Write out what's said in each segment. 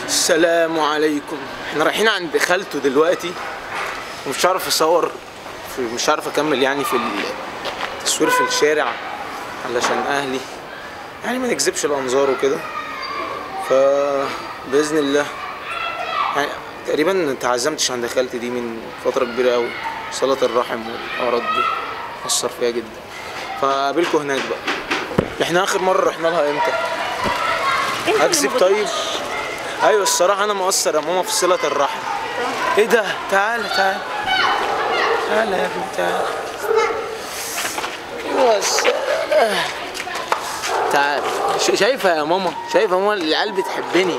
السلام عليكم. احنا رايحين عند خالته دلوقتي ومش عارف اصور مش عارف اكمل يعني في التصوير في الشارع علشان اهلي يعني ما نكذبش الانظار وكده. فباذن الله يعني تقريبا متعزمتش عند خالتي دي من فتره كبيره قوي. صله الرحم والاعراض دي اثر فيها جدا. فقابلكم هناك بقى. احنا اخر مره رحنا لها امتى؟ اكذب طيب؟ ايوه الصراحه انا مقصر يا ماما في صله الرحم. ايه ده؟ تعالى تعالى تعالى يا ابني تعالى. بس تعالى. شايفه يا ماما؟ شايفه يا ماما العيال بتحبني.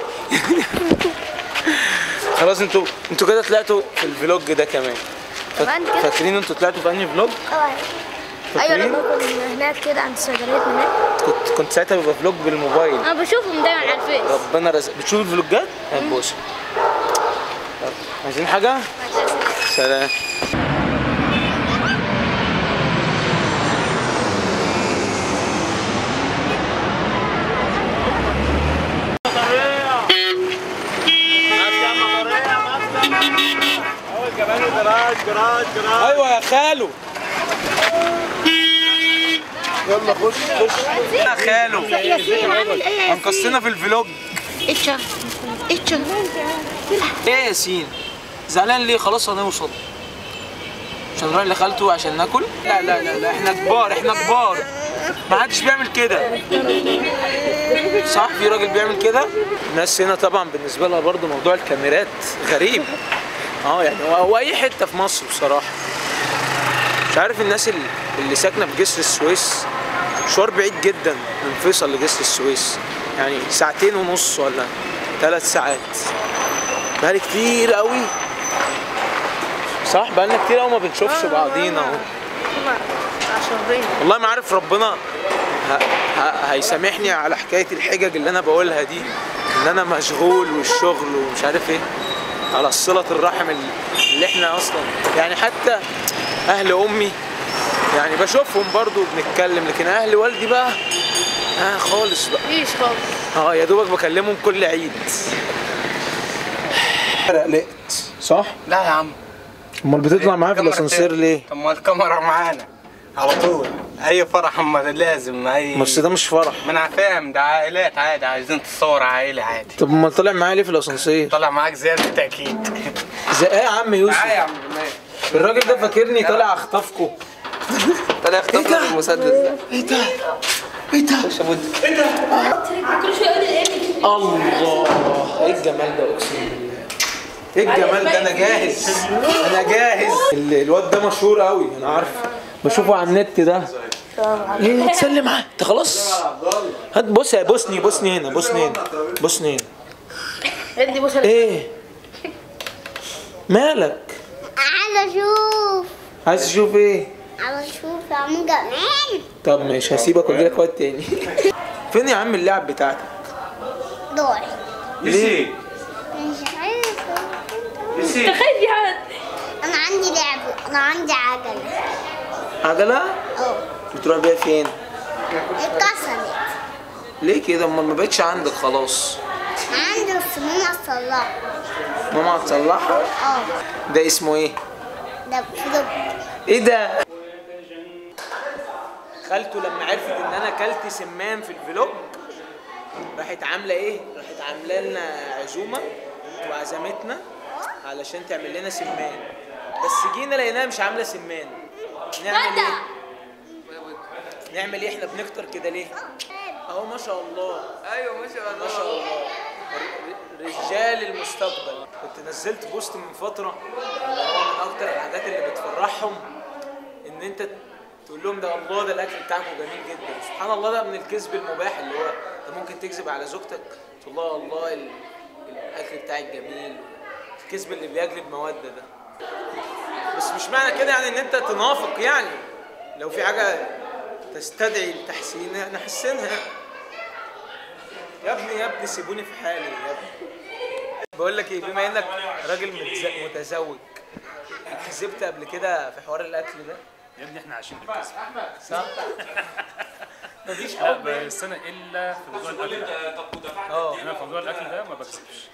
خلاص انتوا كده طلعتوا في الفلوج ده كمان. فاكرين انتوا طلعتوا في انهي فلوج؟ ايوه لما كنا هناك كده عند الصيدليات هناك. كنت ساعتها ببقى فلوج بالموبايل. انا بشوفهم دايما على الفيس. ربنا رزق. بتشوف الفلوجات؟ بص. عايزين حاجة؟ سلام. ايوه يا خالو. يلا خش يا خالو. هنقصنا في الفلوج. ايه يا ياسين زعلان ليه؟ خلاص هنوصل. مش هنروح لخالته عشان ناكل؟ لا لا لا لا احنا كبار، احنا كبار. ما حدش بيعمل كده. صح؟ في راجل بيعمل كده؟ الناس هنا طبعا بالنسبه لها برضو موضوع الكاميرات غريب. يعني هو اي حته في مصر بصراحه. مش عارف الناس اللي ساكنه في جسر السويس مشوار بعيد جدا من فيصل لجسر السويس، يعني 2.5 ساعات ولا 3 ساعات. بقالي كتير قوي. صح بقالنا كتير قوي ما بنشوفش بعضينا اهو. والله ما عارف ربنا هيسامحني على حكايه الحجج اللي انا بقولها دي، ان انا مشغول والشغل ومش عارف ايه، على صله الرحم اللي احنا اصلا يعني حتى اهل امي يعني بشوفهم برضو بنتكلم، لكن اهل والدي بقى خالص بقى. مفيش خالص. يا دوبك بكلمهم كل عيد. قلقت صح؟ لا يا عم. امال بتطلع معايا في الاسانسير ليه؟ طب ما الكاميرا معانا على طول. اي فرح اما لازم بس ده مش فرح. ما انا فاهم، ده عائلات عادي عايزين تصور عائلي عادي. طب امال طالع معايا ليه في الاسانسير؟ طالع معاك زيادة اكيد. زي ايه يا عم يوسف؟ معايا يا عم جمال. الراجل ده فاكرني طالع اخطفكم. طالع اخطفنا بالمسدس ده. ايه ده؟ ايه ده؟ ايه ده؟ الله ايه الجمال ده اقسم بالله. ايه الجمال ده؟ انا جاهز. انا جاهز. الواد ده مشهور قوي انا عارف. بشوفه على النت ده. ايه تسلم معاه؟ انت خلاص؟ هات بص يا بوسني هنا. بوسني هنا. ايه؟ مالك؟ عايز اشوف. عايز تشوف ايه؟ عايز اشوف يا عم جمال. طب ماشي هسيبك واجي لك وقت تاني. فين يا عم اللعب بتاعتك؟ دوري. ليه؟ مش عايز. انت خايف يا حد؟ انا عندي لعب، انا عندي عجلة. عجلة؟ بتروح بيها فين؟ اتكسرت. ليه كده؟ امال ما بقتش عندك خلاص؟ عندي بس ماما تصلحها. ماما هتصلحها؟ ده اسمه ايه؟ ده فلوب. ايه ده؟ خالته لما عرفت ان انا اكلت سمان في الفلوج راحت عامله ايه؟ راحت عامله لنا عزومه وعزمتنا علشان تعمل لنا سمان، بس جينا لقيناها مش عامله سمان. نعمل ايه؟ احنا بنكتر كده ليه؟ اهو ما شاء الله. ايوه ما شاء الله. ما شاء الله. رجال المستقبل. كنت نزلت بوست من فتره اللي هو من اكتر الحاجات اللي بتفرحهم ان انت تقول لهم ده الله ده الاكل بتاعكم جميل جدا. سبحان الله ده من الكذب المباح اللي هو انت ممكن تكذب على زوجتك تقول لها الله الاكل بتاعك جميل. الكذب اللي بيجلب موده ده. بس مش معنى كده يعني ان انت تنافق، يعني لو في حاجه تستدعي التحسين نحسنها. يا ابني سيبوني في حالي يا ابني. بقول لك ايه، بما انك راجل متزوج كذبت قبل كده في حوار الاكل ده؟ يا ابني احنا عايشين بالكذب صح؟ مفيش لا حب بس انا الا في موضوع الاكل ده. انا في موضوع الاكل ده ما بكذبش.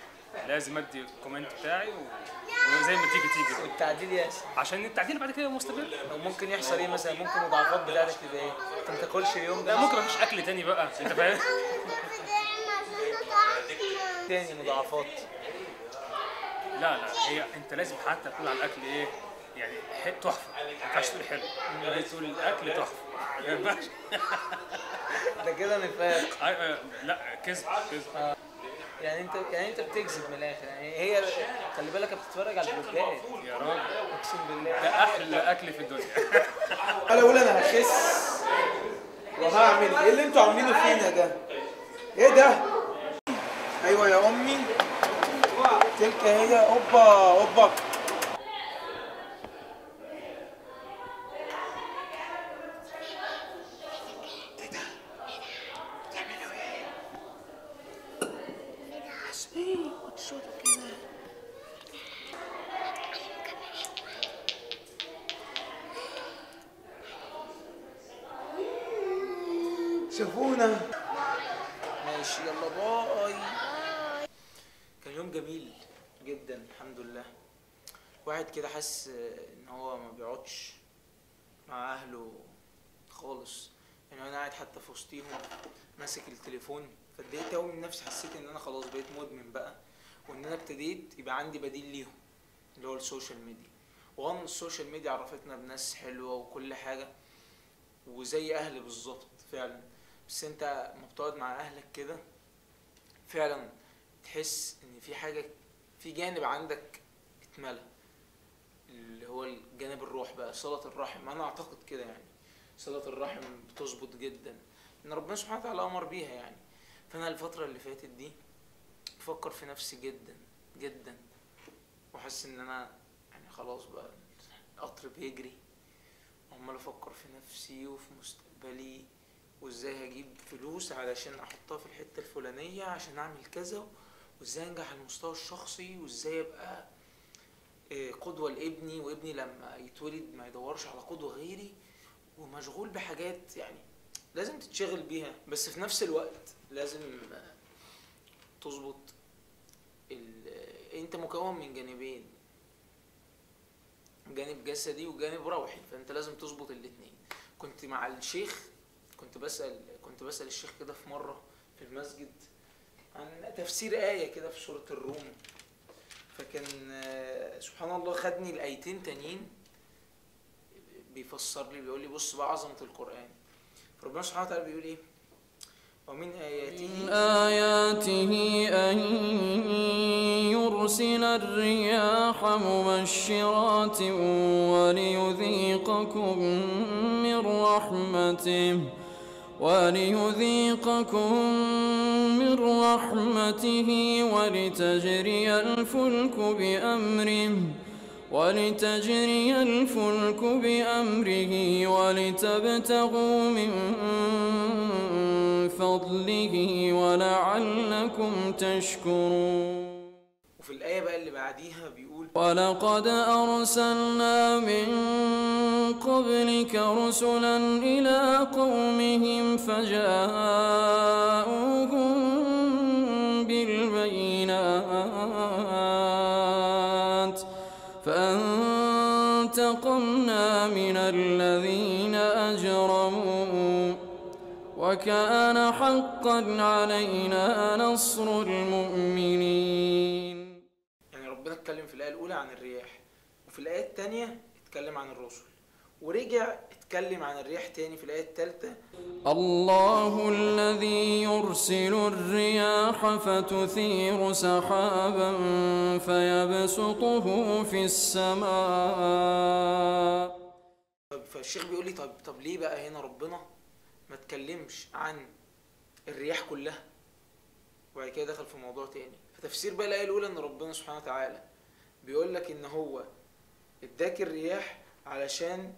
لازم ادي الكومنت بتاعي وزي ما تيجي بقى. والتعديل ياسر، عشان التعديل بعد كده مستمر. لو ممكن يحصل ايه مثلا؟ ممكن المضاعفات بتاعتك تبقى ايه؟ انت ما تاكلش اليوم لا ده، ممكن مفيش اكل تاني بقى، انت فاهم. تاني مضاعفات. لا هي انت لازم حتى تقول على الاكل ايه يعني تحفه، ما ينفعش تقول حلو، لازم تقول الاكل تحفه، ما ينفعش. ده كده نفاق. لا كذب. يعني انت بتكذب من الاخر، يعني هي خلي بالك بتتفرج على الفلوجات. يا راجل اقسم بالله ده احلى اكل في الدنيا. انا اقول انا هخس وهعمل ايه اللي انتوا عاملينه فينا ده؟ ايه ده؟ ايوه يا امي، تلك هي. اوبا شافونا. ماشي يلا باي. كان يوم جميل جدا الحمد لله. واحد كده حاسس ان هو ما بيقعدش مع اهله خالص، يعني انا قاعد حتى في وسطيهم ماسك التليفون، فاتضايقت قوي من نفسي. حسيت ان انا خلاص بقيت مدمن بقى، وان انا ابتديت يبقى عندي بديل ليهم اللي هو السوشيال ميديا. وان السوشيال ميديا عرفتنا بناس حلوه وكل حاجه وزي اهلي بالظبط فعلا، بس انت لما بتقعد مع اهلك كده فعلا تحس ان في حاجه، في جانب عندك اتملى، اللي هو الجانب الروح بقى، صلة الرحم. انا اعتقد كده يعني صلة الرحم بتظبط جدا، ان ربنا سبحانه وتعالى امر بيها يعني. فانا الفترة اللي فاتت دي بفكر في نفسي جدا جدا، وحاسس ان انا يعني خلاص بقى القطر بيجري، وعمال افكر في نفسي وفي مستقبلي، وازاي هجيب فلوس علشان احطها في الحتة الفلانية عشان اعمل كذا، وازاي انجح على المستوى الشخصي، وازاي ابقى قدوة لابني، وابني لما يتولد ما يدورش على قدوة غيري. ومشغول بحاجات يعني لازم تتشغل بيها، بس في نفس الوقت لازم تظبط انت مكون من جانبين، جانب جسدي وجانب روحي، فانت لازم تظبط الاتنين. كنت مع الشيخ، كنت بسأل الشيخ كده في مرة في المسجد عن تفسير آية كده في سورة الروم، فكان سبحان الله خدني الآيتين تانيين بيفسر لي، بيقول لي بص بقى عظمة القرآن. فربنا سبحانه وتعالى بيقول ايه؟ ومن آياته أن يرسل الرياح مبشرات وليذيقكم من رحمته ولتجري الفلك بأمره ولتبتغوا من فضله ولعلكم تشكرون. وفي الآية بقى اللي بعديها بيقول ولقد أرسلنا من قبلك رسلا إلى قومهم فجاءوهم بالبينات فانتقمنا من الذين أجرموا وكان حقا علينا نصر المؤمنين. يعني ربنا اتكلم في الآية الأولى عن الرياح، وفي الآية الثانية اتكلم عن الرسل، ورجع اتكلم عن الرياح تاني في الآية الثالثة. الله الذي يرسل الرياح فتثير سحابا فيبسطه في السماء. فالشيخ بيقول لي طب ليه بقى هنا ربنا ما اتكلمش عن الرياح كلها؟ وبعد كده دخل في موضوع تاني. فتفسير بقى الآية الأولى إن ربنا سبحانه وتعالى بيقول لك إن هو اداك الرياح علشان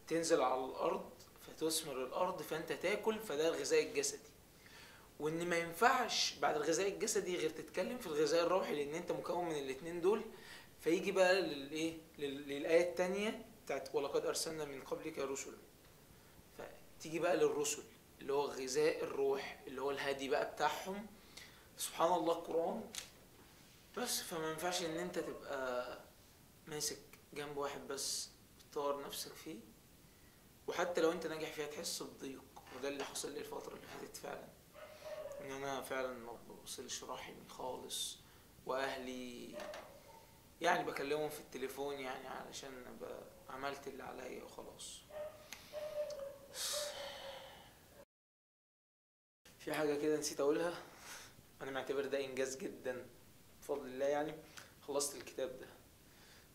تنزل على الأرض فتثمر الأرض فأنت تاكل، فده الغذاء الجسدي، وإن ما ينفعش بعد الغذاء الجسدي غير تتكلم في الغذاء الروحي، لأن أنت مكون من الاتنين دول. فيجي بقى للآية التانية بتاعت ولقد أرسلنا من قبلك رسلا، فتيجي بقى للرسل اللي هو غذاء الروح اللي هو الهادي بقى بتاعهم. سبحان الله القرآن بس فما ينفعش ان انت تبقى ماسك جنب واحد بس بتطور نفسك فيه، وحتى لو انت ناجح فيها تحس بضيق. وده اللي حصل لي الفترة اللي فاتت فعلا، ان انا فعلا ما بوصلش رحمي خالص، واهلي يعني بكلمهم في التليفون يعني علشان ابقى عملت اللي عليا وخلاص. في حاجة كده نسيت اقولها، انا معتبر ده انجاز جدا بفضل الله. يعني خلصت الكتاب ده،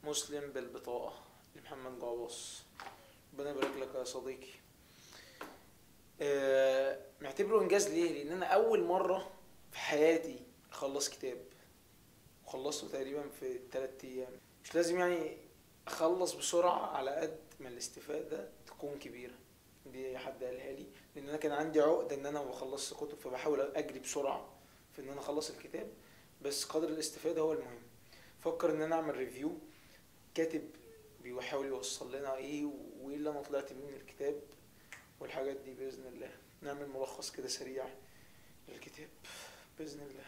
مسلم بالبطاقة لمحمد جعباص، ربنا يبارك لك يا صديقي. معتبره انجاز ليه؟ لان انا اول مرة في حياتي اخلص كتاب، وخلصته تقريبا في 3 ايام. مش لازم يعني اخلص بسرعة على قد ما الاستفادة تكون كبيرة. دي حد قالها لي، لان انا كان عندي عقدة ان انا ما بخلصش كتب، فبحاول اجري بسرعة في ان انا اخلص الكتاب، بس قدر الاستفادة هو المهم. فكر ان انا اعمل ريفيو، كاتب بيحاول يوصل لنا ايه وايه اللي انا طلعت بيه من الكتاب والحاجات دي. باذن الله نعمل ملخص كده سريع للكتاب باذن الله.